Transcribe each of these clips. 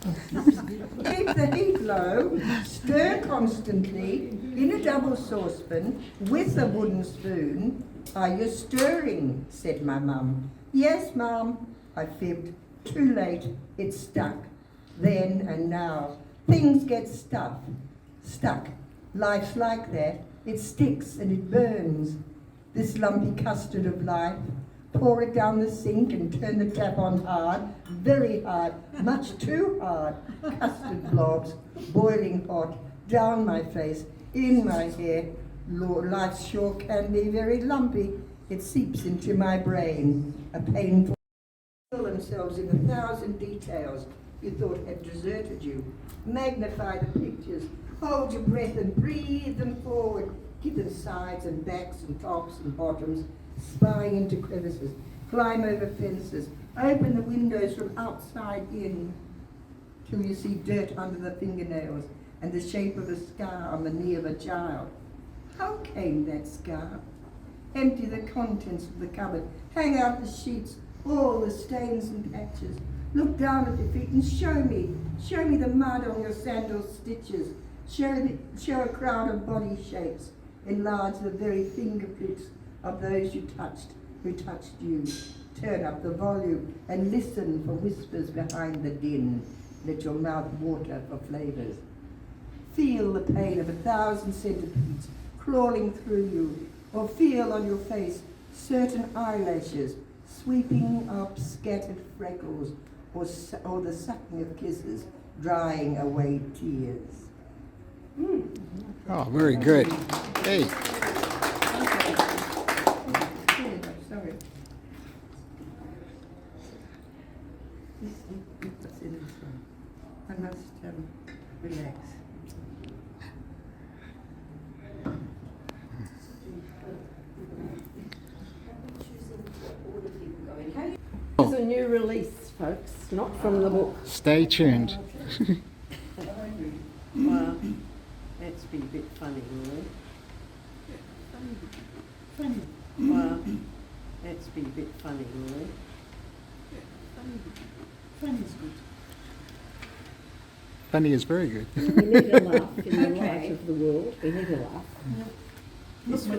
Keep the heat low, stir constantly in a double saucepan with a wooden spoon. Are you stirring? Said my mum. Yes, Mum, I fibbed. Too late, it's stuck. Then and now, things get stuck. Life's like that. It sticks and it burns. This lumpy custard of life. Pour it down the sink and turn the tap on hard, very hard, much too hard. Custard blobs, boiling hot, down my face, in my hair. Lord, life sure can be very lumpy. It seeps into my brain, a painful themselves in 1,000 details you thought had deserted you. Magnify the pictures, hold your breath and breathe them forward. Give them sides and backs and tops and bottoms, spying into crevices, climb over fences, open the windows from outside in, till you see dirt under the fingernails and the shape of a scar on the knee of a child. How came that scar? Empty the contents of the cupboard, hang out the sheets, all the stains and patches. Look down at your feet and show me the mud on your sandal stitches. Show a crowd of body shapes. Enlarge the very fingerprints of those who touched you. Turn up the volume and listen for whispers behind the din. Let your mouth water for flavours. Feel the pain of 1,000 centipedes crawling through you, or feel on your face certain eyelashes sweeping up scattered freckles, or the sucking of kisses drying away tears. Oh, very good. Hey. Sorry. I must relax. It's a new release, folks, not from the book. Stay tuned. Well, that's been a bit funny, really. Well, that's been a bit funny, really. Funny's good. Funny is very good. We need a laugh in the light of the world. We need a laugh.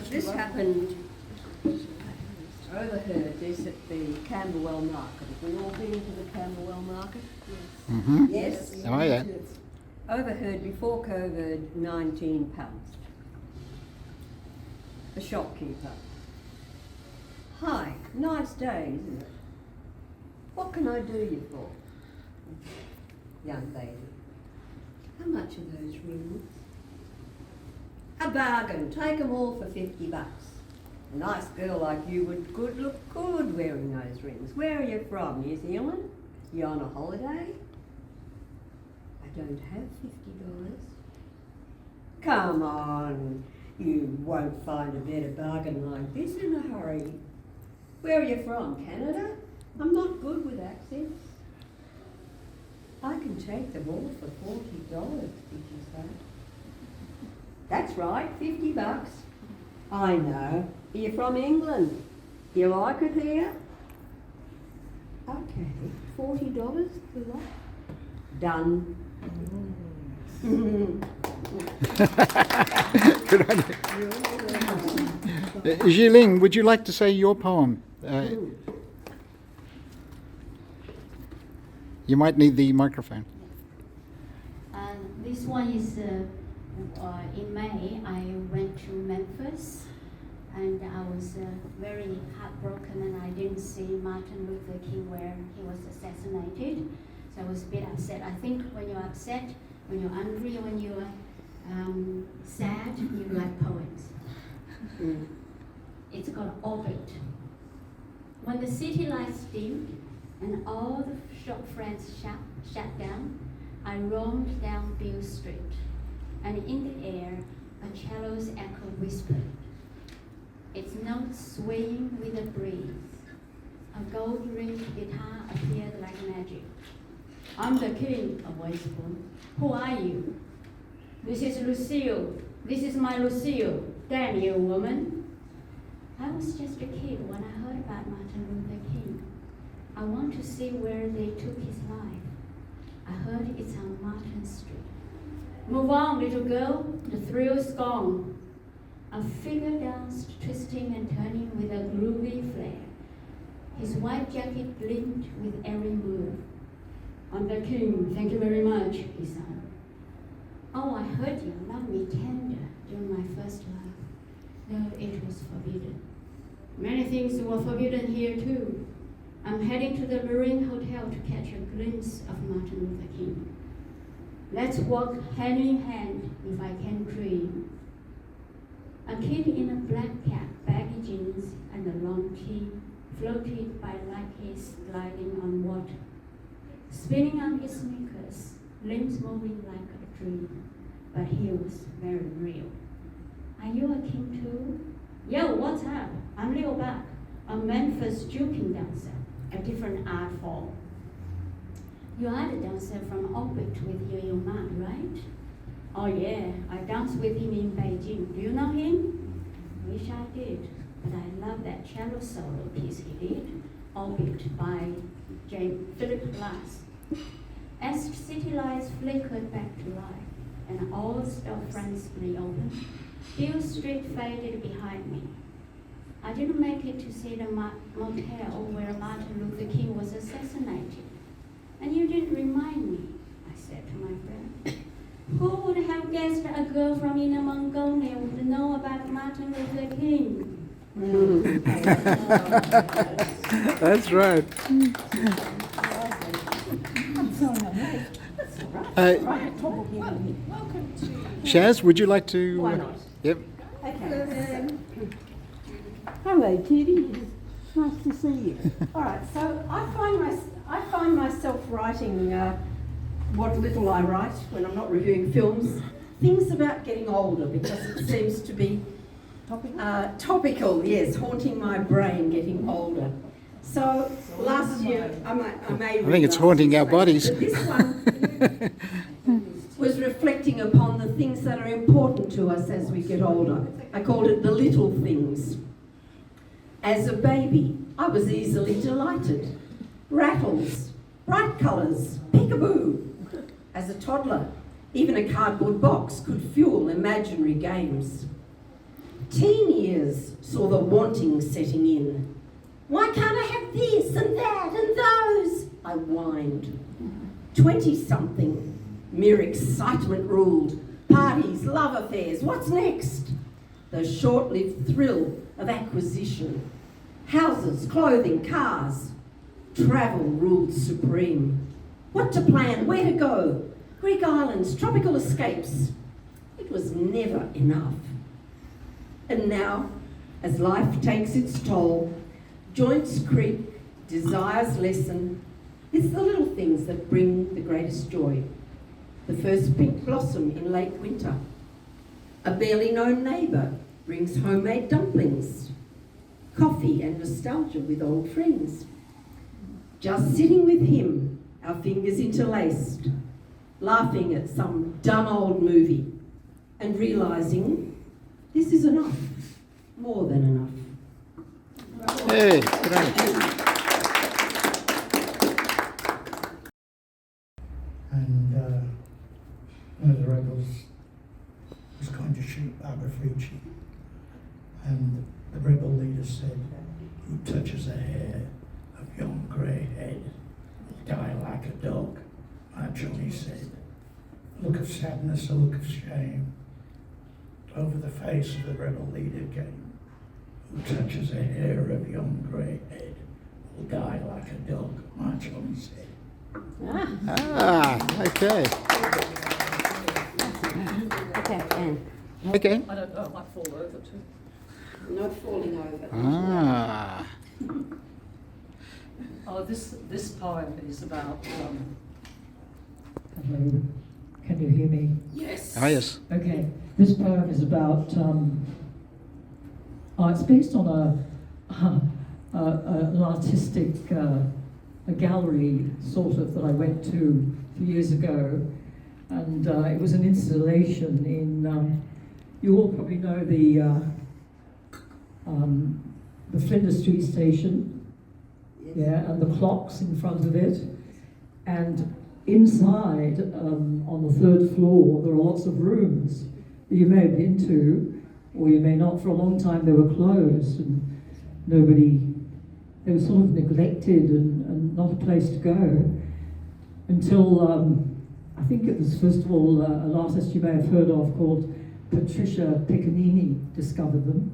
This happened, overheard this at the Camberwell Market. Have we all been to the Camberwell Market? Mm-hmm. Yes. Oh, yeah. Overheard before COVID, £19. The shopkeeper. Hi, nice day, isn't it? What can I do you for? Young lady. How much are those rings? A bargain. Take them all for $50. A nice girl like you would look good wearing those rings. Where are you from? New Zealand? You on a holiday? I don't have $50. Come on. You won't find a better bargain like this in a hurry. Where are you from? Canada? I'm not good with accents. I can take them all for $40, did you say? That's right, $50. I know. You're from England. You like it here? Okay, $40 for that. Done. Good idea. Jiling, would you like to say your poem? You might need the microphone. This one is in May. I went to Memphis, and I was very heartbroken, and I didn't see Martin Luther King where he was assassinated. So I was a bit upset. I think when you're upset, when you're angry, when you're sad, you like poems. It's called Orbit. When the city lights dimmed and all the shop fronts shut down, I roamed down Beale Street, and in the air, a cello's echo whispered, its notes swaying with the breeze. A gold-rimmed guitar appeared like magic. I'm the king, a voice called. Who are you? This is Lucille. This is my Lucille. Damn you, woman. I was just a kid when I heard about Martin Luther King. I want to see where they took his life. I heard it's on Martin Street. Move on, little girl, the thrill's gone. A figure danced, twisting and turning with a groovy flair. His white jacket gleamed with every move. I'm the king, thank you very much, he sang. Oh, I heard you love me tender during my first love, though it was forbidden. Many things were forbidden here too. I'm heading to the Marine Hotel to catch a glimpse of Martin Luther King. Let's walk hand in hand if I can dream. A kid in a black cap, baggy jeans, and a long tee floated by like he's gliding on water. Spinning on his sneakers, limbs moving like a dream, but he was very real. Are you a king too? Yo, what's up? I'm Leo Buck, a Memphis juking dancer, a different art form. You are the dancer from Orbit with Yo-Yo Ma, right? Oh yeah, I danced with him in Beijing. Do you know him? Wish I did, but I love that cello solo piece he did, Orbit by Philip Glass. As city lights flickered back to life and all storefronts reopened, Beale Street faded behind me. I didn't make it to see the motel where Martin Luther King was assassinated. And you didn't remind me, I said to my friend. Who would have guessed a girl from Inner Mongolia would know about Martin Luther King? That's right. Shaz, would you like to? Why not? Yep. Okay. Hello, Judy. Nice to see you. All right, so I find myself writing what little I write when I'm not reviewing films, things about getting older, because it seems to be topical, yes, haunting my brain, getting older. So last year, I think it's haunting our bodies. But this one was reflecting upon the things that are important to us as we get older. I called it the little things. As a baby, I was easily delighted. Rattles, bright colours, peekaboo. As a toddler, even a cardboard box could fuel imaginary games. Teen years saw the wanting setting in. Why can't I have this and that and those? I whined. 20-something, mere excitement ruled. Parties, love affairs, what's next? The short-lived thrill of acquisition. Houses, clothing, cars. Travel ruled supreme. What to plan, where to go? Greek islands, tropical escapes. It was never enough. And now, as life takes its toll, joints creak, desires lessen, it's the little things that bring the greatest joy. The first pink blossom in late winter. A barely known neighbour brings homemade dumplings. Coffee and nostalgia with old friends. Just sitting with him, our fingers interlaced, laughing at some dumb old movie and realising this is enough, more than enough. Hey, great. And one of the rebels was going to shoot Barbara Fucci, and the rebel leader said, "Who touches a hair of yon grey head will die like a dog." My Johnny said, a look of sadness, a look of shame over the face of the rebel leader came. Who touches a hair of yon grey head will die like a dog, my Johnny said. Ah, okay. Okay, Anne. Okay. I don't know, I might fall over too. Not falling over. Ah. Oh, this poem is about, Hello, can you hear me? yes. Oh, yes. Okay, this poem is about, it's based on an artistic a gallery, sort of, that I went to a few years ago, and it was an installation in, you all probably know the Flinders Street station, yeah, and the clocks in front of it, and inside, on the third floor, there are lots of rooms that you may have been to, or you may not. For a long time they were closed, and they were sort of neglected and not a place to go, until I think it was, first of all, an artist you may have heard of called Patricia Piccanini discovered them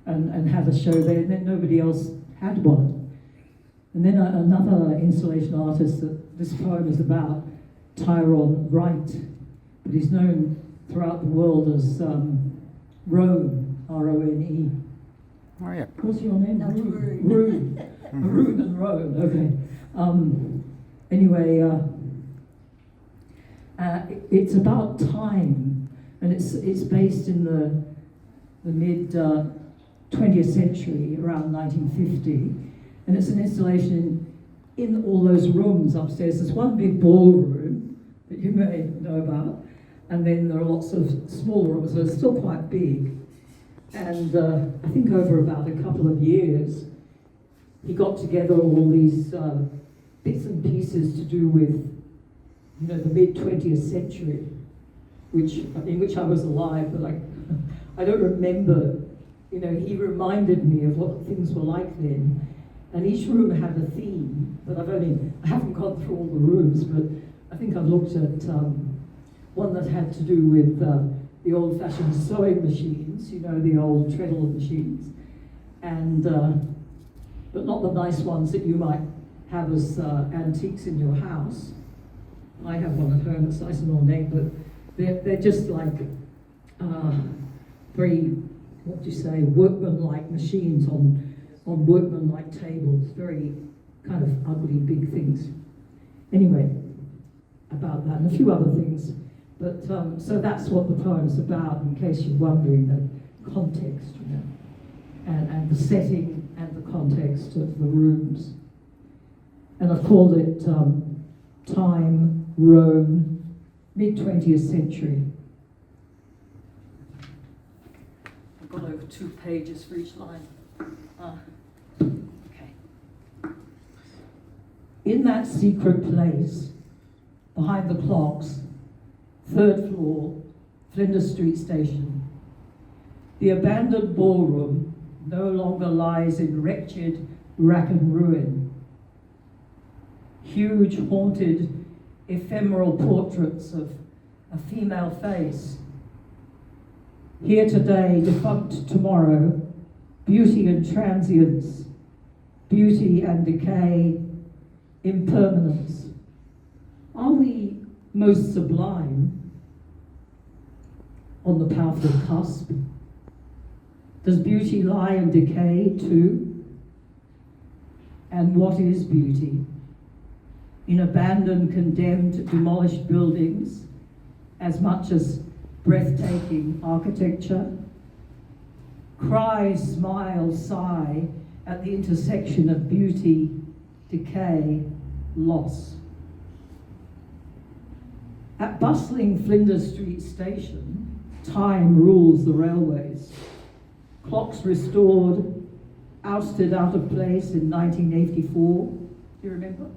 and had a show there, and then nobody else had one. And then another installation artist that this poem is about, Tyrone Wright, but he's known throughout the world as Rome, R-O-N-E. Oh, yeah. What's your name? That's Rune. Rune. Rune and Rome, okay. Anyway, it's about time, and it's based in the mid 20th century, around 1950, and it's an installation in all those rooms upstairs. There's one big ballroom that you may know about, and then there are lots of small rooms, so it's still quite big. And I think over about a couple of years, he got together all these bits and pieces to do with, the mid 20th century, in which I was alive, but I don't remember. He reminded me of what things were like then, and each room had a theme. But I haven't gone through all the rooms, but I think I've looked at one that had to do with the old-fashioned sewing machines, the old treadle machines, and but not the nice ones that you might have as antiques in your house. I have one at home that's nice and ornate, but they're just like very, workman-like machines on workman-like tables, very kind of ugly big things. Anyway, about that and a few other things. But so that's what the poem's about, in case you're wondering, the context, and the setting and the context of the rooms. And I've called it Time, Rome, mid-20th century. I've got over 2 pages for each line. Okay. In that secret place, behind the clocks, 3rd floor, Flinders Street Station, the abandoned ballroom no longer lies in wretched rack and ruin. Huge, haunted, ephemeral portraits of a female face. Here today, defunct tomorrow, beauty and transience, beauty and decay, impermanence. Are we most sublime on the powerful cusp? Does beauty lie in decay too? And what is beauty? In abandoned, condemned, demolished buildings, as much as breathtaking architecture? Cry, smile, sigh at the intersection of beauty, decay, loss. At bustling Flinders Street Station, time rules the railways. Clocks restored, ousted out of place in 1984. Do you remember?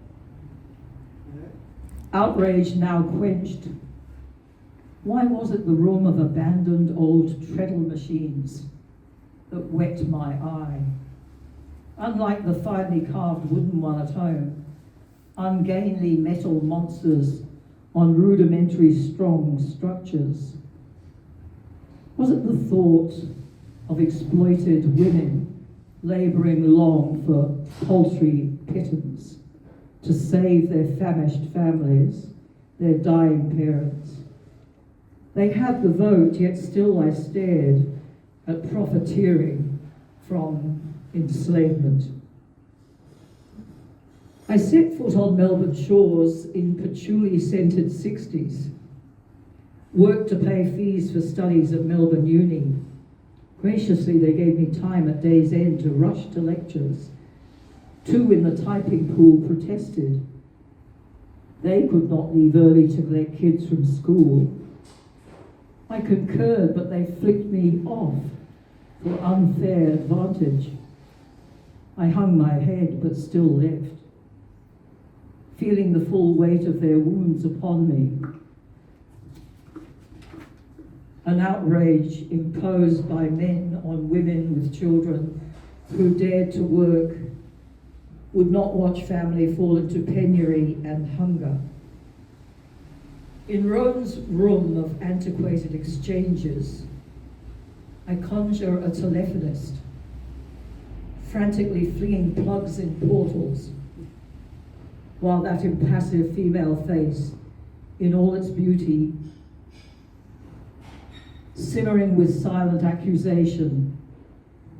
Outrage now quenched. Why was it the room of abandoned old treadle machines that wet my eye? Unlike the finely carved wooden one at home, ungainly metal monsters on rudimentary strong structures. Was it the thought of exploited women labouring long for paltry pittance to save their famished families, their dying parents? They had the vote, yet still I stared at profiteering from enslavement. I set foot on Melbourne shores in patchouli-scented 60s, worked to pay fees for studies at Melbourne Uni. Graciously, they gave me time at day's end to rush to lectures. 2 in the typing pool protested. They could not leave early to collect kids from school. I concurred, but they flicked me off for unfair advantage. I hung my head, but still left. feeling the full weight of their wounds upon me. An outrage imposed by men on women with children who dared to work, would not watch family fall into penury and hunger. In Rome's room of antiquated exchanges, I conjure a telephonist, frantically flinging plugs in portals, while that impassive female face, in all its beauty, simmering with silent accusation,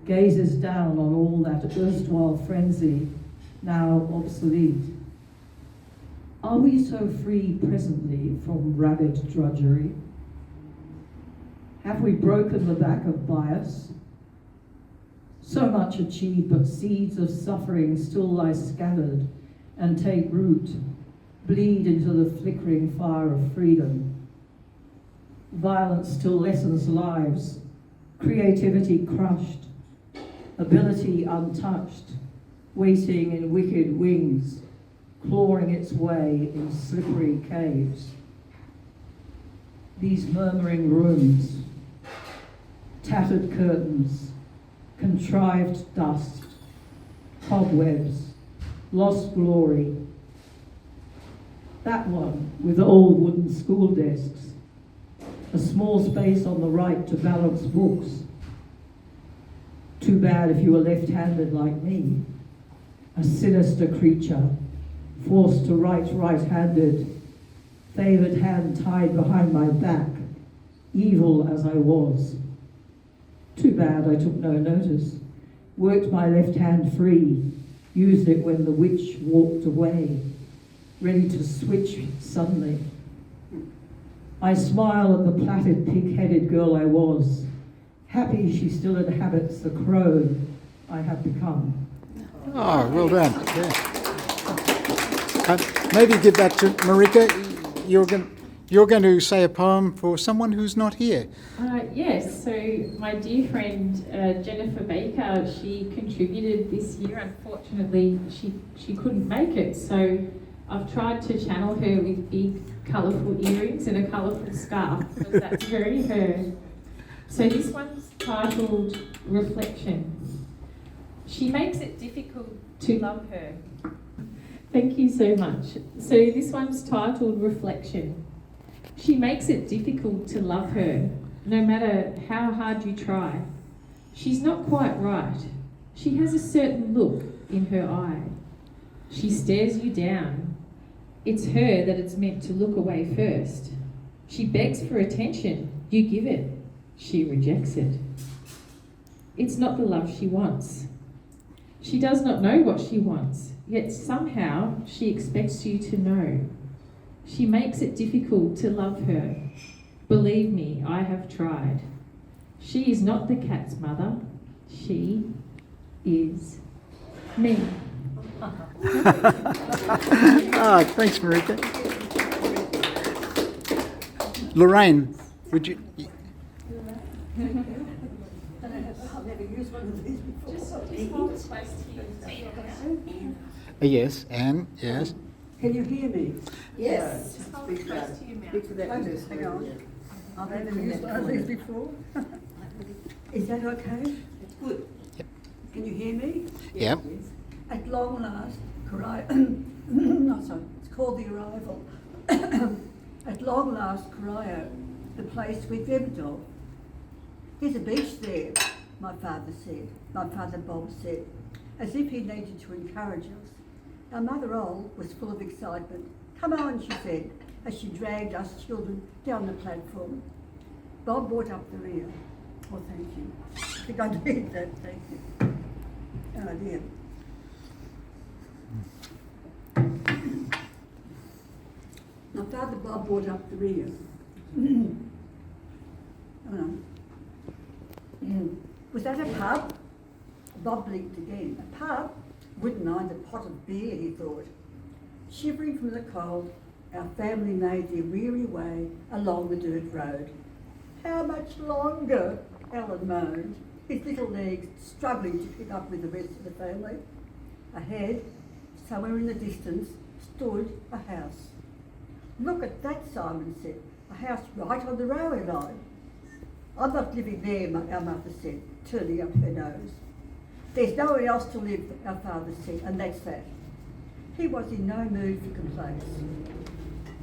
gazes down on all that erstwhile frenzy, now obsolete. Are we so free presently from rabid drudgery? Have we broken the back of bias? So much achieved, but seeds of suffering still lie scattered and take root, bleed into the flickering fire of freedom. Violence still lessens lives, creativity crushed, ability untouched, waiting in wicked wings, clawing its way in slippery caves. These murmuring rooms, tattered curtains, contrived dust, cobwebs, lost glory. That one with old wooden school desks, a small space on the right to balance books. Too bad if you were left-handed like me, a sinister creature, forced to write right-handed, favoured hand tied behind my back, evil as I was. Too bad I took no notice, worked my left hand free, used it when the witch walked away, ready to switch suddenly. I smile at the plaited, pig-headed girl I was, happy she still inhabits the crone I have become. Oh, well done. Yeah. Maybe give that to Marika. You're going to say a poem for someone who's not here. Yes, so my dear friend Jennifer Baker, she contributed this year. Unfortunately, she couldn't make it, so I've tried to channel her with big colourful earrings and a colourful scarf, because that's very her. So this one's titled Reflection. She makes it difficult to love her. Thank you so much. So this one's titled Reflection. She makes it difficult to love her, no matter how hard you try. She's not quite right. She has a certain look in her eye. She stares you down. It's her that it's meant to look away first. She begs for attention. You give it. She rejects it. It's not the love she wants. She does not know what she wants, yet somehow she expects you to know. She makes it difficult to love her. Believe me, I have tried. She is not the cat's mother. She is me. Thanks, Marika. Lorraine, would you... Yes, Anne, yes. Can you hear me? Yes. Speak to that. Hang on. I've never used one of these before. Is that okay? It's good. Yep. Can you hear me? Yep. At long last, it's called The Arrival. At long last, Corio, the place we dreamt of. There's a beach there, my father Bob said, as if he needed to encourage us. Our mother Ol was full of excitement. Come on, she said, as she dragged us children down the platform. Bob brought up the rear. Oh, thank you. I think I need that, thank you. Oh dear. My father Bob brought up the rear. Was that a pub? Bob blinked again. A pub? Wouldn't mind a pot of beer, he thought. Shivering from the cold, our family made their weary way along the dirt road. How much longer? Alan moaned, his little legs struggling to keep up with the rest of the family. Ahead, somewhere in the distance, stood a house. Look at that, Simon said. A house right on the railway line. I'm not living there, our mother said, turning up her nose. There's nowhere else to live, our father said, and that's that. He was in no mood for complaints.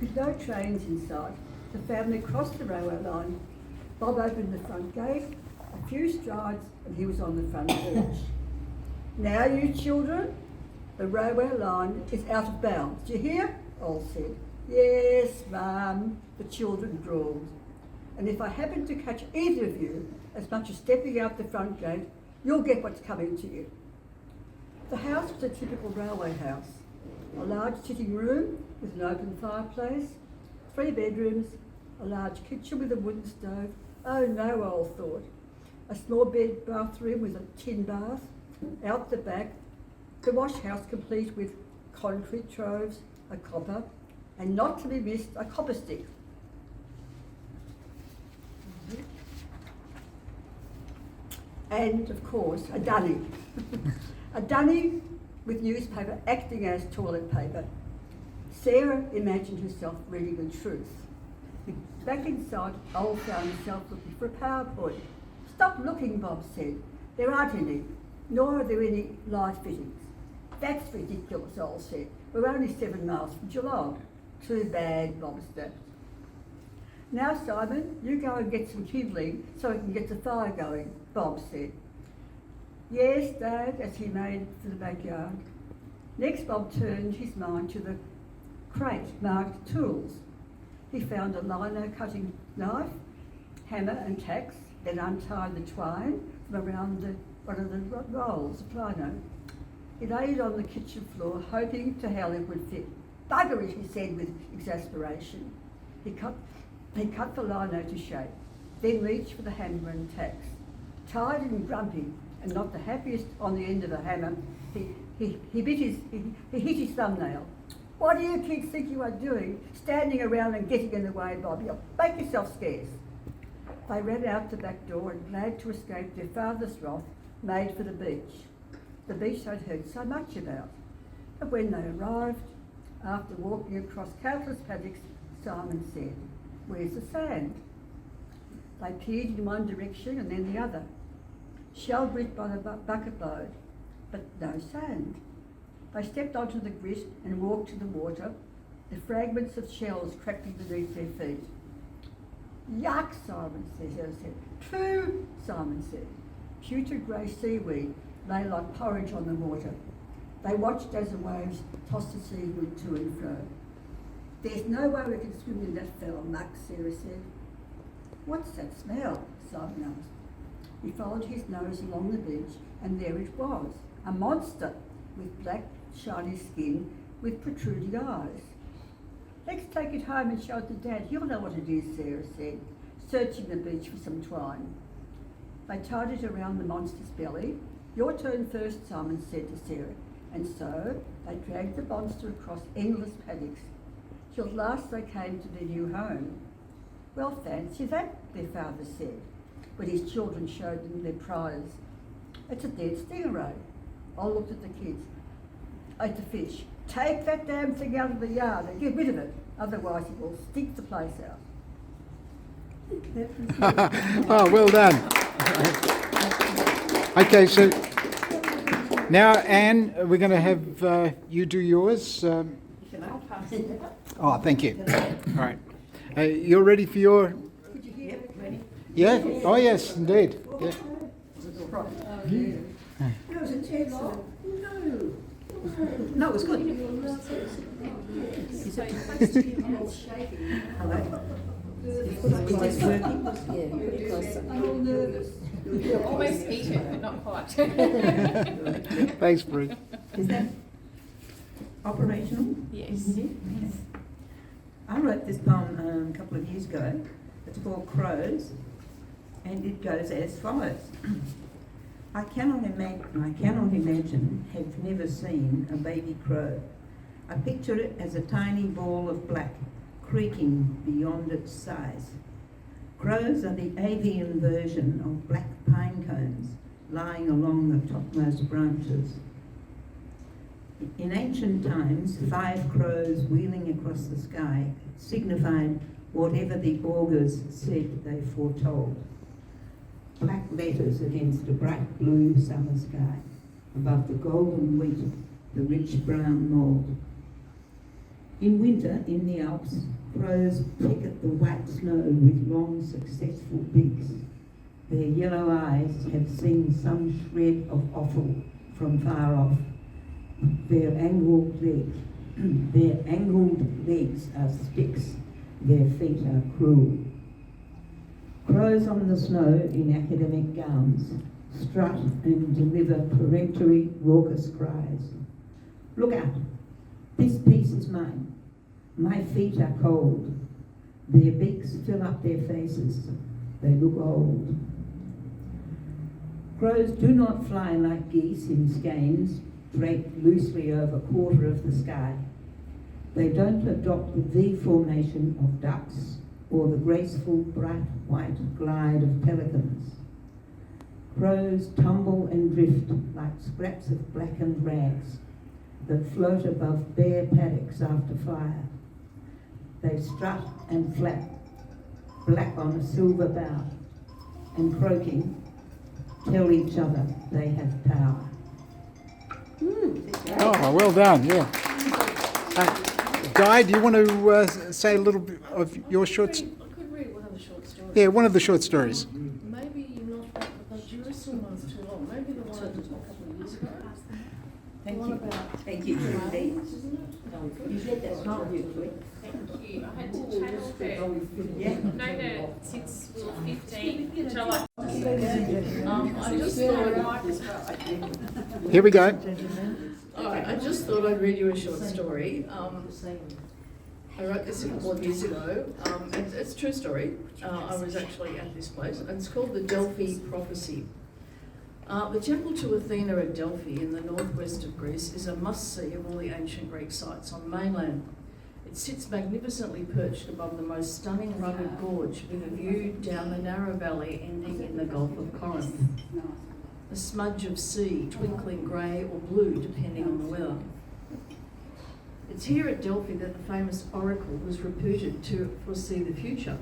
With no trains in sight, the family crossed the railway line. Bob opened the front gate, a few strides, and he was on the front porch. Now, you children, the railway line is out of bounds. Do you hear? Ol said. Yes, ma'am, the children drawled. And if I happen to catch either of you as much as stepping out the front gate, you'll get what's coming to you. The house was a typical railway house. A large sitting room with an open fireplace, 3 bedrooms, a large kitchen with a wooden stove. Oh no, Ol thought. A small bed bathroom with a tin bath. Out the back, the wash house complete with concrete troves, a copper, and not to be missed, a copper stick. And of course, a dunny. A dunny with newspaper acting as toilet paper. Sarah imagined herself reading the truth. Back inside, Ol found himself looking for a PowerPoint. Stop looking, Bob said. There aren't any, nor are there any light fittings. That's ridiculous, Ol said. We're only 7 miles from Geelong. Too bad, Bob snapped. Now, Simon, you go and get some kindling so we can get the fire going, Bob said. Yes, Dad, as he made for the backyard. Next, Bob turned his mind to the crate marked tools. He found a lino cutting knife, hammer and tacks, then untied the twine from around one of the rolls of lino. He laid it on the kitchen floor, hoping to hell it would fit. Bugger it, he said with exasperation. He cut the lino to shape, then reached for the hammer and tacks. Tired and grumpy, and not the happiest on the end of a hammer, he hit his thumbnail. What do you kids think you are doing, standing around and getting in the way, Bob? You'll make yourself scarce. They ran out the back door and, glad to escape their father's wrath, made for the beach. The beach they'd heard so much about. But when they arrived, after walking across countless paddocks, Simon said, "Where's the sand?" They peered in one direction and then the other. Shell grit by the bucket load, but no sand. They stepped onto the grit and walked to the water, the fragments of shells crackling beneath their feet. Yuck, Simon said. Pooh, Simon said. Putrid grey seaweed lay like porridge on the water. They watched as the waves tossed the seaweed to and fro. There's no way we can swim in that foul muck, Sarah said. What's that smell? Simon asked. He followed his nose along the beach, and there it was, a monster with black, shiny skin with protruding eyes. Let's take it home and show it to Dad. He'll know what it is, Sarah said, searching the beach for some twine. They tied it around the monster's belly. Your turn first, Simon said to Sarah. And so they dragged the monster across endless paddocks, till at last they came to their new home. Well, fancy that, their father said, when his children showed them their prize. It's a dead stingray. I looked at the kids. At the fish. Take that damn thing out of the yard and get rid of it, otherwise it will stink the place out. Oh, well done. Okay, so now, Anne, we're going to have you do yours. I'll pass it. Oh, thank you. All right. You're ready for your... Yeah? Oh, yes, indeed. Yeah. That was a terrible. No, it was good. So you're supposed to be shaking. Hello? Is this working? Yeah, because I'm all nervous. Almost heated, but not quite. Thanks, Bruce. Is that operational? Yes. Okay. I wrote this poem a couple of years ago. It's called Crows, and it goes as follows. I cannot imagine, have never seen a baby crow. I picture it as a tiny ball of black, creaking beyond its size. Crows are the avian version of black pine cones lying along the topmost branches. In ancient times, 5 crows wheeling across the sky signified whatever the augurs said they foretold. Black letters against a bright blue summer sky, above the golden wheat, the rich brown mould. In winter, in the Alps, crows pick at the white snow with long, successful beaks. Their yellow eyes have seen some shred of offal from far off. Their angled legs are sticks, their feet are cruel. Crows on the snow in academic gowns strut and deliver peremptory, raucous cries. Look out, this piece is mine. My feet are cold. Their beaks fill up their faces. They look old. Crows do not fly like geese in skeins, draped loosely over a quarter of the sky. They don't adopt the V formation of ducks or the graceful bright white glide of pelicans. Crows tumble and drift like scraps of blackened rags that float above bare paddocks after fire. They strut and flap, black on a silver bough, and croaking, tell each other they have power. Oh, well done, yeah. Guy, do you want to say a little bit of your short... I could read one of the short stories. Yeah, one of the short stories. Maybe not that, but the Jerusalem one's too long. Maybe the one I did a couple of years ago. Thank What you. about Thank you, Julie. You said that's not beautiful. Thank you. I had to channel her. Yeah. Know her since we were 15, which I like. I just thought Here we go. I just thought I'd read you a short story. I wrote this a couple of years ago. It's a true story. I was actually at this place. It's called the Delphi Prophecy. The temple to Athena at Delphi in the northwest of Greece is a must-see of all the ancient Greek sites on the mainland. It sits magnificently perched above the most stunning rugged gorge with a view down the narrow valley ending in the Gulf of Corinth. A smudge of sea, twinkling grey or blue depending on the weather. It's here at Delphi that the famous oracle was reputed to foresee the future.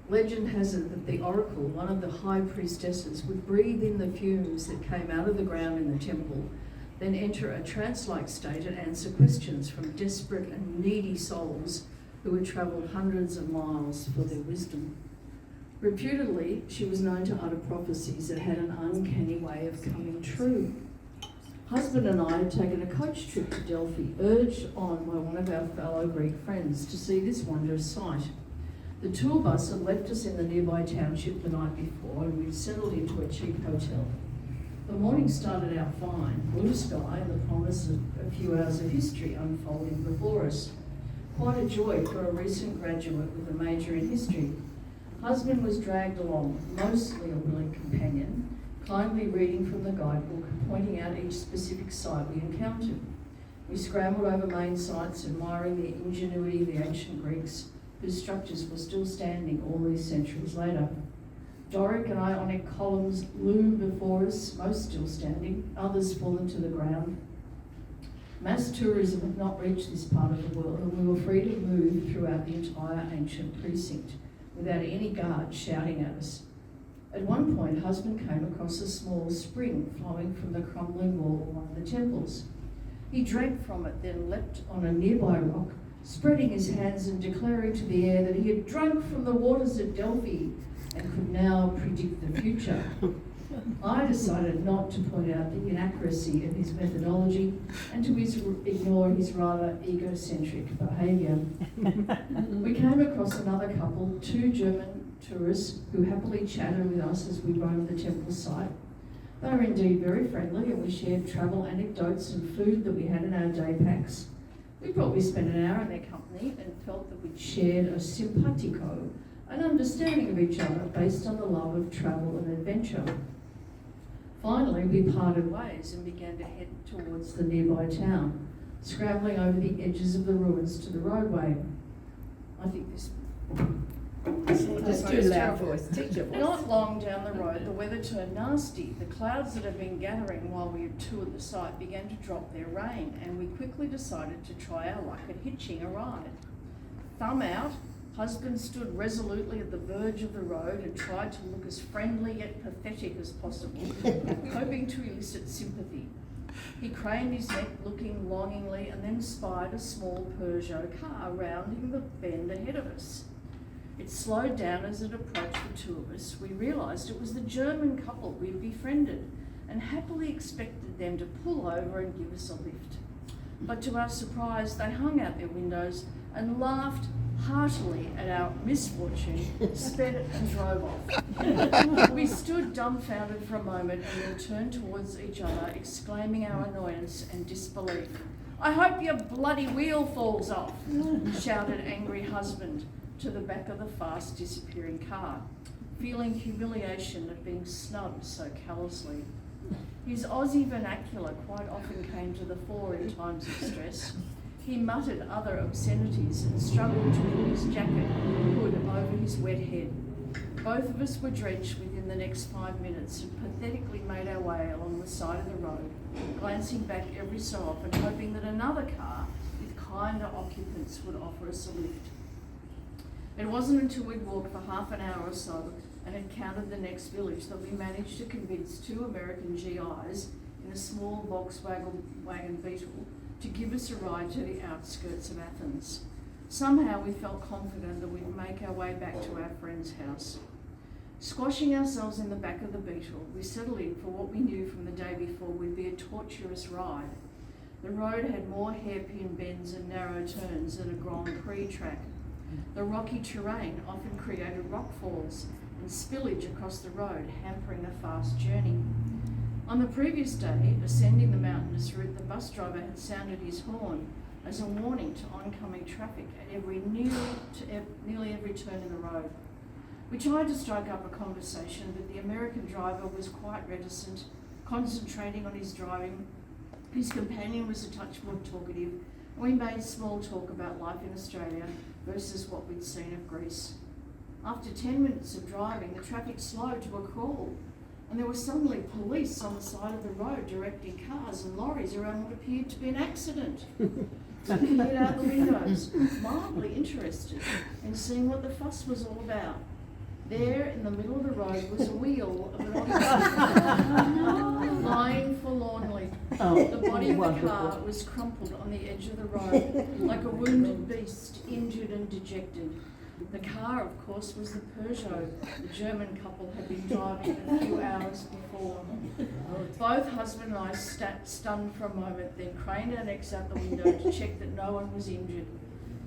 Legend has it that the oracle, one of the high priestesses, would breathe in the fumes that came out of the ground in the temple, then enter a trance-like state and answer questions from desperate and needy souls who had travelled hundreds of miles for their wisdom. Reputedly, she was known to utter prophecies that had an uncanny way of coming true. Husband and I had taken a coach trip to Delphi, urged on by one of our fellow Greek friends to see this wondrous sight. The tour bus had left us in the nearby township the night before, and we'd settled into a cheap hotel. The morning started out fine, blue sky and the promise of a few hours of history unfolding before us. Quite a joy for a recent graduate with a major in history. Husband was dragged along, mostly a willing companion, kindly reading from the guidebook, pointing out each specific site we encountered. We scrambled over main sites, admiring the ingenuity of the ancient Greeks, whose structures were still standing all these centuries later. Doric and Ionic columns loom before us, most still standing, others fallen to the ground. Mass tourism had not reached this part of the world, and we were free to move throughout the entire ancient precinct without any guard shouting at us. At one point, husband came across a small spring flowing from the crumbling wall of one of the temples. He drank from it, then leapt on a nearby rock, spreading his hands and declaring to the air that he had drunk from the waters of Delphi and could now predict the future. I decided not to point out the inaccuracy of his methodology and to ignore his rather egocentric behaviour. We came across another couple, 2 German tourists who happily chatted with us as we roamed the temple site. They were indeed very friendly, and we shared travel anecdotes and food that we had in our day packs. We probably spent an hour in their company and felt that we'd shared a simpatico, an understanding of each other based on the love of travel and adventure. Finally, we parted ways and began to head towards the nearby town, scrambling over the edges of the ruins to the roadway. I think this Just too loud voice. Teacher voice. Not long down the road, the weather turned nasty. The clouds that had been gathering while we had toured the site began to drop their rain, and we quickly decided to try our luck at hitching a ride. Thumb out, husband stood resolutely at the verge of the road and tried to look as friendly yet pathetic as possible, hoping to elicit sympathy. He craned his neck, looking longingly, and then spied a small Peugeot car rounding the bend ahead of us. It slowed down as it approached the two of us. We realised it was the German couple we'd befriended and happily expected them to pull over and give us a lift. But to our surprise, they hung out their windows and laughed heartily at our misfortune, sped and drove off. We stood dumbfounded for a moment and then turned towards each other, exclaiming our annoyance and disbelief. "I hope your bloody wheel falls off," shouted angry husband to the back of the fast disappearing car, feeling humiliation at being snubbed so callously. His Aussie vernacular quite often came to the fore in times of stress. He muttered other obscenities and struggled to pull his jacket hood over his wet head. Both of us were drenched within the next 5 minutes and pathetically made our way along the side of the road, glancing back every so often, hoping that another car with kinder occupants would offer us a lift. It wasn't until we'd walked for half an hour or so and had counted the next village that we managed to convince 2 American GIs in a small Volkswagen Beetle to give us a ride to the outskirts of Athens. Somehow we felt confident that we'd make our way back to our friend's house. Squashing ourselves in the back of the Beetle, we settled in for what we knew from the day before would be a tortuous ride. The road had more hairpin bends and narrow turns than a Grand Prix track. The rocky terrain often created rockfalls and spillage across the road, hampering a fast journey. On the previous day, ascending the mountainous route, the bus driver had sounded his horn as a warning to oncoming traffic at nearly every turn in the road. We tried to strike up a conversation, but the American driver was quite reticent, concentrating on his driving. His companion was a touch more talkative, and we made small talk about life in Australia versus what we'd seen of Greece. After 10 minutes of driving, the traffic slowed to a crawl, and there were suddenly police on the side of the road directing cars and lorries around what appeared to be an accident. We peered out the windows, mildly interested in seeing what the fuss was all about. There, in the middle of the road, was a wheel of an automobile lying forlornly. The body of the car was crumpled on the edge of the road, like a wounded beast, injured and dejected. The car, of course, was the Peugeot the German couple had been driving a few hours before. Both husband and I sat stunned for a moment, then craned our necks out the window to check that no one was injured.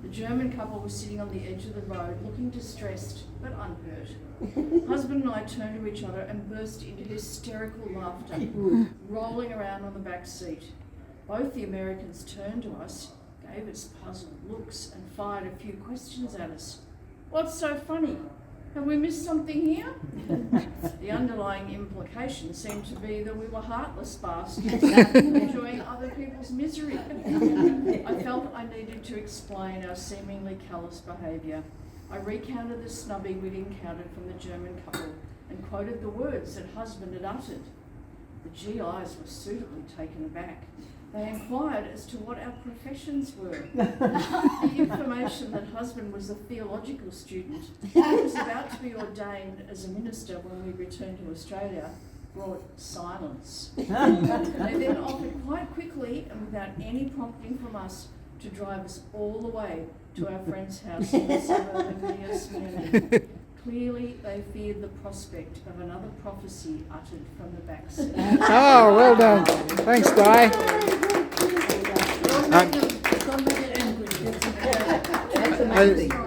The German couple was sitting on the edge of the road, looking distressed but unhurt. Husband and I turned to each other and burst into hysterical laughter, rolling around on the back seat. Both the Americans turned to us, gave us puzzled looks, and fired a few questions at us. "What's so funny? Have we missed something here?" The underlying implication seemed to be that we were heartless bastards enjoying other people's misery. I felt I needed to explain our seemingly callous behaviour. I recounted the snubbing we'd encountered from the German couple and quoted the words that husband had uttered. The GIs were suitably taken aback. They inquired as to what our professions were. The information that husband was a theological student and was about to be ordained as a minister when we returned to Australia brought silence. They then offered quite quickly and without any prompting from us to drive us all the way to our friend's house in the suburb of near Smyrna. Clearly, they feared the prospect of another prophecy uttered from the back seat. Oh, well done. Thanks, Di.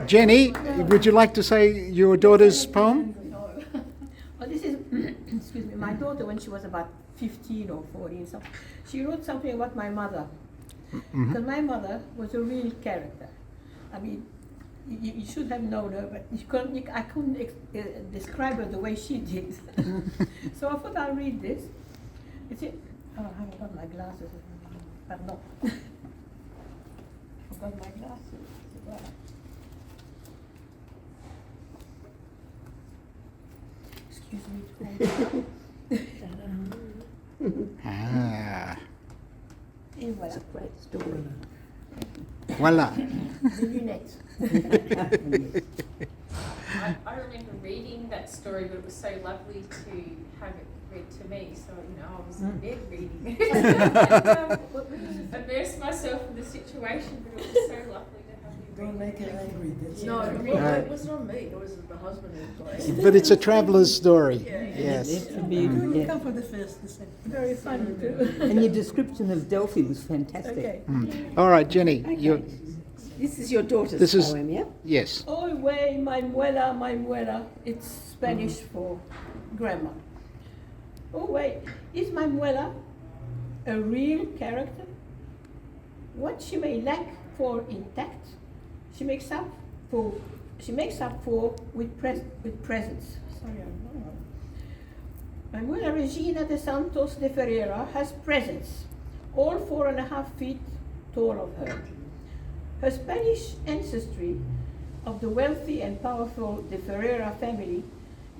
Jenny, would you like to say your daughter's poem? Well, this is, excuse me, my daughter when she was about 15 or 14, so she wrote something about my mother. Mm-hmm. Because my mother was a real character. I mean, you should have known her, but I couldn't describe her the way she did. So I thought I'll read this. It's it. Oh, I haven't got my glasses. Pardon. I've got my glasses. Excuse me. Ah, Et voilà. voila. Des lunettes. I remember reading that story, but it was so lovely to have it read to me. So, I was in bed reading it. Immerse myself in the situation, but it was so lovely to have you Don't read make it angry. That's No, it. it wasn't on me, it was the husband who played. But it's a traveller's story. Yeah. Yes. You come for the first, the second. Very funny too. And your description of Delphi was fantastic. Okay. All right, Jenny. Okay. This is your daughter's This is- poem, yeah? Yes. Oh, way, my muela. It's Spanish for grandma. Oh, wait, is my muela a real character? What she may lack for intact, she makes up for with presence. Sorry, I'm wrong. Manuela Regina de Santos de Ferreira has presence, all 4.5 feet tall of her. Her Spanish ancestry of the wealthy and powerful de Ferreira family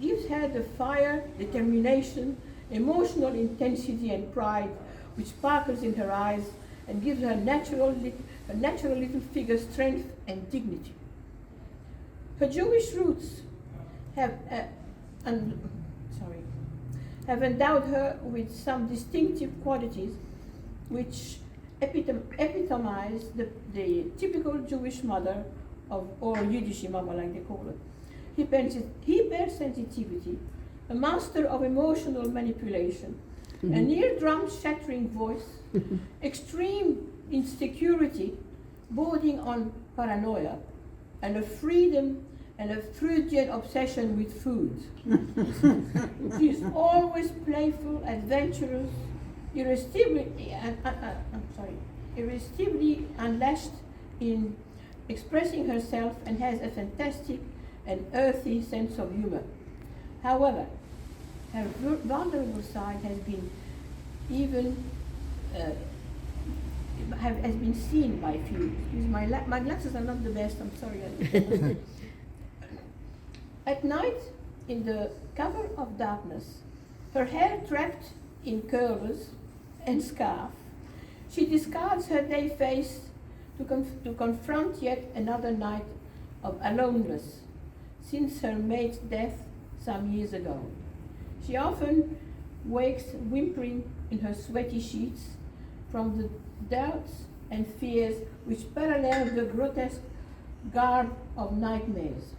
gives her the fire, determination, emotional intensity and pride which sparkles in her eyes and gives her natural little figure strength and dignity. Her Jewish roots have endowed her with some distinctive qualities which epitomize the typical Jewish mother or Yiddish mama, like they call it. Hypersensitivity, a master of emotional manipulation, an eardrum shattering voice, extreme insecurity, bordering on paranoia, and a freedom and a Freudian obsession with food. She is always playful, adventurous, irresistibly unlashed in expressing herself, and has a fantastic and earthy sense of humor. However, her vulnerable side has been has been seen by few. My glasses are not the best, I'm sorry. At night, in the cover of darkness, her hair trapped in curlers and scarf, she discards her day face to confront yet another night of aloneness since her mate's death some years ago. She often wakes whimpering in her sweaty sheets from the doubts and fears which parallel the grotesque garb of nightmares,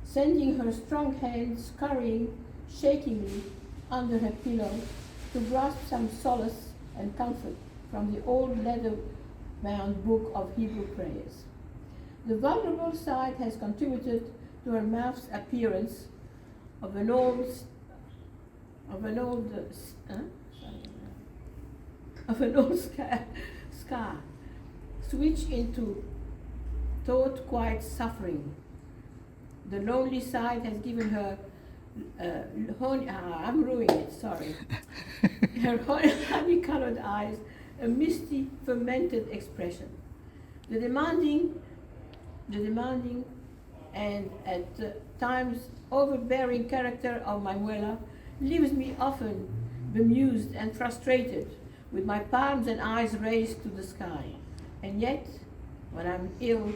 sending her strong hands scurrying shakingly under her pillow to grasp some solace and comfort from the old leather-bound book of Hebrew prayers. The vulnerable side has contributed to her mouth's appearance of an old scar, switched into thought quiet suffering. The lonely side has given her I'm ruining it, sorry. Her honey-colored eyes, a misty, fermented expression. The demanding and at times overbearing character of Manuela leaves me often bemused and frustrated, with my palms and eyes raised to the sky. And yet, when I'm ill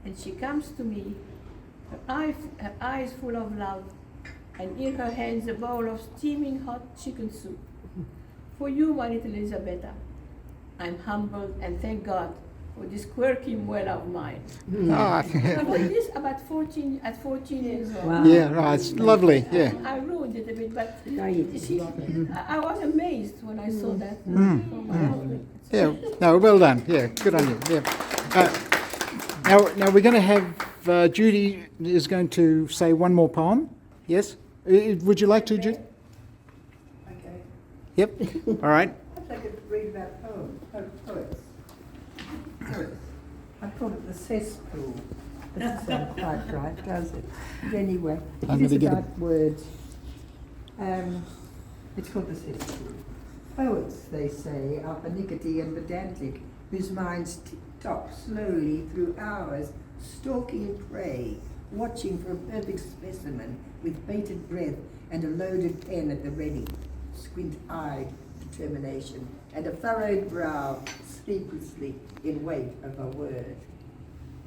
and she comes to me, her eyes full of love, and in her hands a bowl of steaming hot chicken soup. For you, my little Elisabetta, I'm humbled and thank God for this quirky muela of mine. I wrote this at 14 years old. Wow. Yeah, right. It's lovely. Yeah. I ruined it a bit, but No, you didn't. I was amazed when I saw that. Yeah. No, well done. Yeah, good on you. Yeah. Now we're going to have Judy is going to say one more poem. Yes. Would you like to, Judy? Okay. Yep. All right. Perhaps I could read about poets. I call it the cesspool. Doesn't sound quite right, does it? But anyway, I'm it is gonna get about words. It's called the cesspool. Poets, they say, are pernickety and pedantic, whose minds tick-tock slowly through hours, stalking prey, watching for a perfect specimen with bated breath, and a loaded pen at the ready, squint-eyed determination, and a furrowed brow sleeplessly in wait of a word.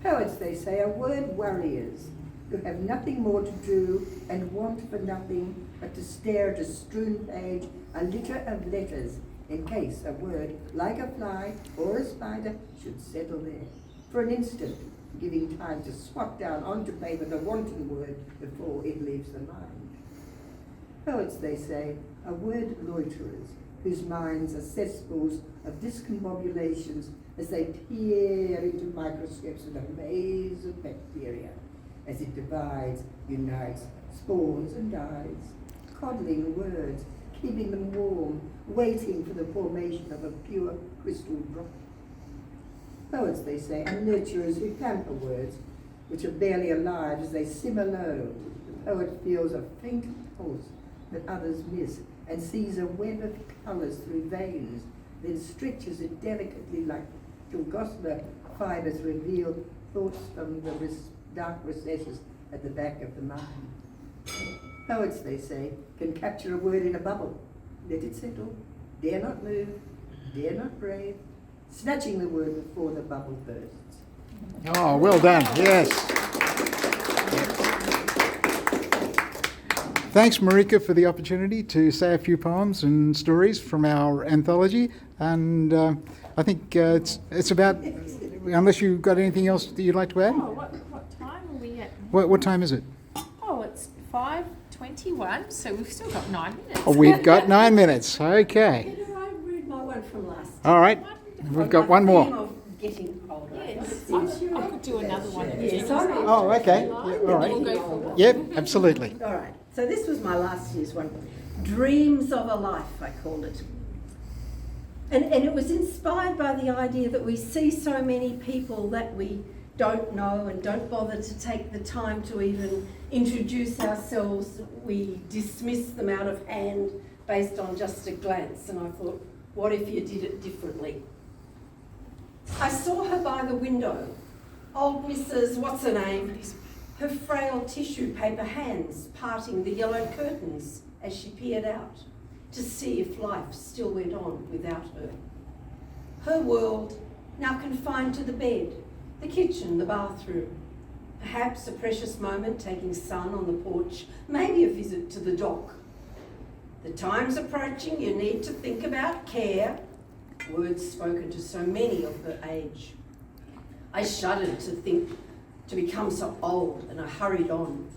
Poets, they say, are word warriors who have nothing more to do and want for nothing but to stare at a strewn page, a litter of letters, in case a word, like a fly or a spider, should settle there, for an instant, giving time to swat down onto paper the wanton word before it leaves the mind. Poets, they say, are word loiterers, whose minds are cesspools of discombobulations as they peer into microscopes in a maze of bacteria, as it divides, unites, spawns and dies, coddling words, keeping them warm, waiting for the formation of a pure crystal drop. Poets, they say, are nurturers who pamper words, which are barely alive as they simmer low. The poet feels a faint pulse that others miss, and sees a web of colours through veins, then stretches it delicately till gossamer fibres reveal thoughts from the dark recesses at the back of the mind. Poets, they say, can capture a word in a bubble, let it settle, dare not move, dare not breathe, snatching the word before the bubble bursts. Oh, well done, yes. Thanks, Marika, for the opportunity to say a few poems and stories from our anthology. And I think it's about, unless you've got anything else that you'd like to add? Oh, what time are we at? What time is it? Oh, it's 5:21, so we've still got 9 minutes. Oh, we've got 9 minutes. Okay. Can I read my one from last All right. We've got one more. theme of getting older. Yes, I could do another one. Yes, all right. Oh, okay. Yeah, all We'll right. go for one. Yep, absolutely. All right. So this was my last year's one. Dreams of a Life, I called it. And it was inspired by the idea that we see so many people that we don't know and don't bother to take the time to even introduce ourselves. We dismiss them out of hand based on just a glance. And I thought, what if you did it differently? I saw her by the window, old Mrs. What's-her-name, her frail tissue paper hands parting the yellow curtains as she peered out to see if life still went on without her. Her world now confined to the bed, the kitchen, the bathroom, perhaps a precious moment taking sun on the porch, maybe a visit to the dock. The time's approaching, you need to think about care, words spoken to so many of her age. I shuddered to become so old, and I hurried on.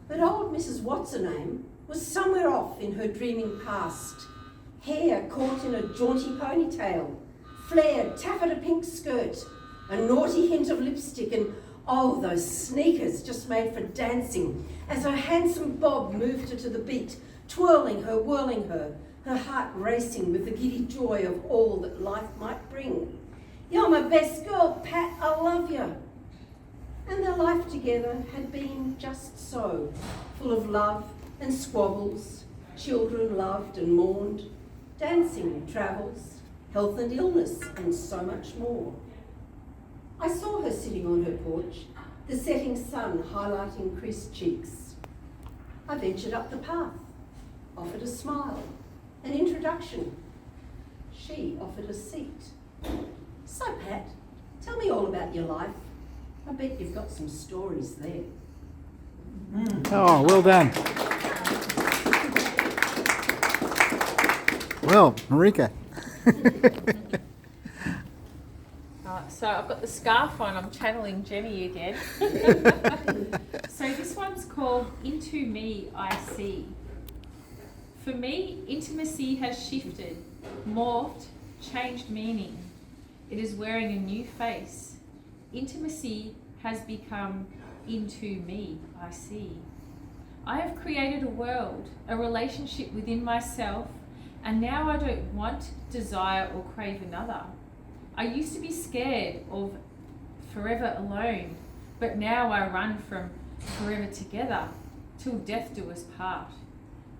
But old Mrs. What's-her-name was somewhere off in her dreaming past, hair caught in a jaunty ponytail, flared taffeta pink skirt, a naughty hint of lipstick, and oh, those sneakers just made for dancing as her handsome bob moved her to the beat, twirling her, whirling her, her heart racing with the giddy joy of all that life might bring. You're my best girl, Pat, I love you. And their life together had been just so, full of love and squabbles, children loved and mourned, dancing, travels, health and illness, and so much more. I saw her sitting on her porch, the setting sun highlighting creased cheeks. I ventured up the path, offered a smile, an introduction. She offered a seat. So, Pat, tell me all about your life. I bet you've got some stories there. Oh, well done. Well, Marika. So I've got the scarf on, I'm channeling Jenny again. So this one's called Into Me I See. For me, intimacy has shifted, morphed, changed meaning. It is wearing a new face. Intimacy has become into me, I see. I have created a world, a relationship within myself, and now I don't want, desire, or crave another. I used to be scared of forever alone, but now I run from forever together till death do us part.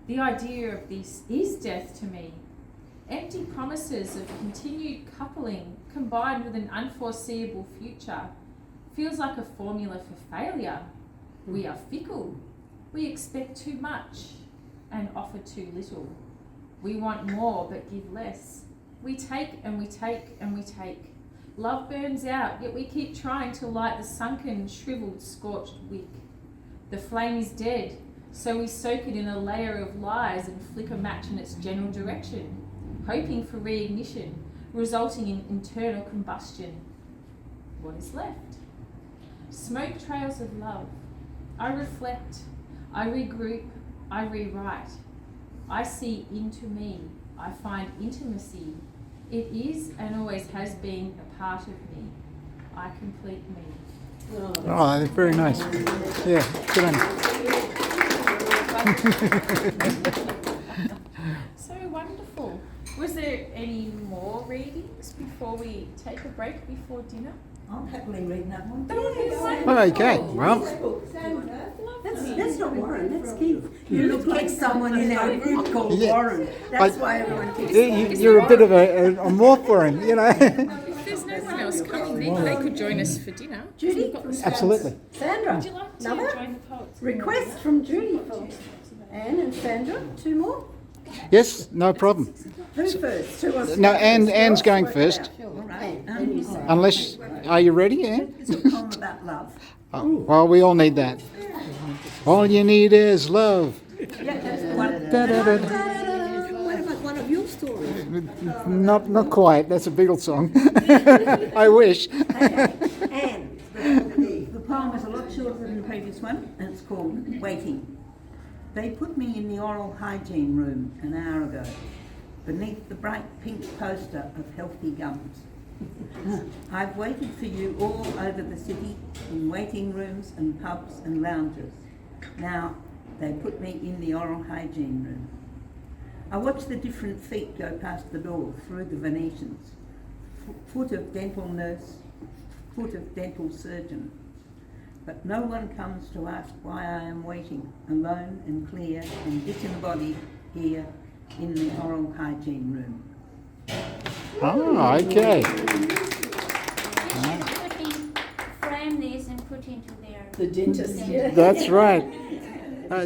The idea of this is death to me. Empty promises of continued coupling combined with an unforeseeable future feels like a formula for failure. We are fickle. We expect too much and offer too little. We want more but give less. We take and we take and we take. Love burns out, yet we keep trying to light the sunken, shriveled, scorched wick. The flame is dead, so we soak it in a layer of lies and flick a match in its general direction, hoping for reignition, resulting in internal combustion. What is left? Smoke trails of love. I reflect, I regroup, I rewrite. I see into me, I find intimacy. It is and always has been a part of me. I complete me. Oh, that's very nice. Yeah, good on you. So wonderful. Was there any more readings before we take a break before dinner? I'm happily reading that one. That would be wonderful. Okay, well, That's not Warren, that's Keith. You look like someone in our group called Yeah. Warren. That's why everyone keeps you're a bit of a morph for him, you know. If there's no one else coming, then they could join us for dinner. Judy? Absolutely. Sandra, Would you like to another join the poets? request from Judy for Anne and Sandra. 2 more? Yes, no problem. Who first? Who wants to No, go Anne's first? going Work it first. out. All right. Then you say. Unless, are you ready, Anne? It's a poem about love. Oh, well, we all need that. All you need is love. Yeah, that's the one. Da-da-da. What about one of your stories? Not quite. That's a Beatles song. I wish. Anne. The poem is a lot shorter than the previous one, and it's called Waiting. They put me in the oral hygiene room an hour ago, beneath the bright pink poster of healthy gums. I've waited for you all over the city, in waiting rooms and pubs and lounges. Now they put me in the oral hygiene room. I watch the different feet go past the door through the Venetians. Foot of dental nurse, foot of dental surgeon. But no one comes to ask why I am waiting, alone and clear and disembodied here in the oral hygiene room. Oh, okay. Frame these and put into their... The dentist, yeah. That's right.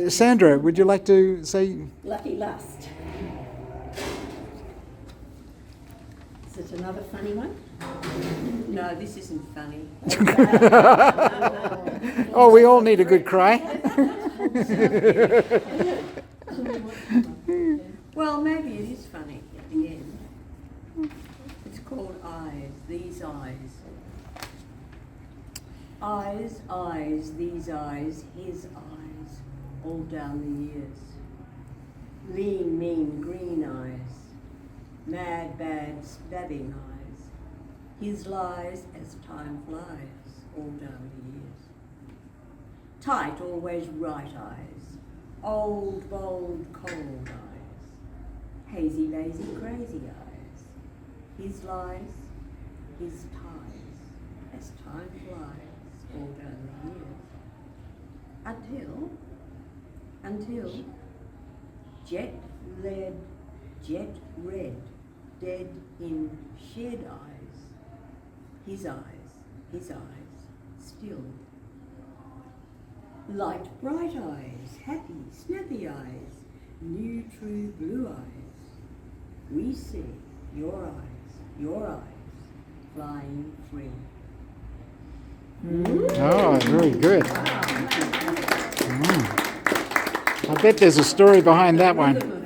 Sandra, would you like to say? Lucky lust. Is it another funny one? No, this isn't funny. Oh, we all need a good cry. Well, maybe it is funny at the end. It's called Eyes, These Eyes. Eyes, eyes, these eyes, his eyes, all down the years. Lean, mean, green eyes, mad, bad, stabbing eyes. His lies as time flies, all down the years. Tight, always right eyes, old, bold, cold eyes. Hazy, lazy, crazy eyes. His lies, his ties, as time flies, all down the years. Until jet lead, jet red, dead in shed eyes. His eyes, still. Light, bright eyes, happy, snappy eyes, new, true blue eyes. We see your eyes, flying free. Oh, very good. I bet there's a story behind that one.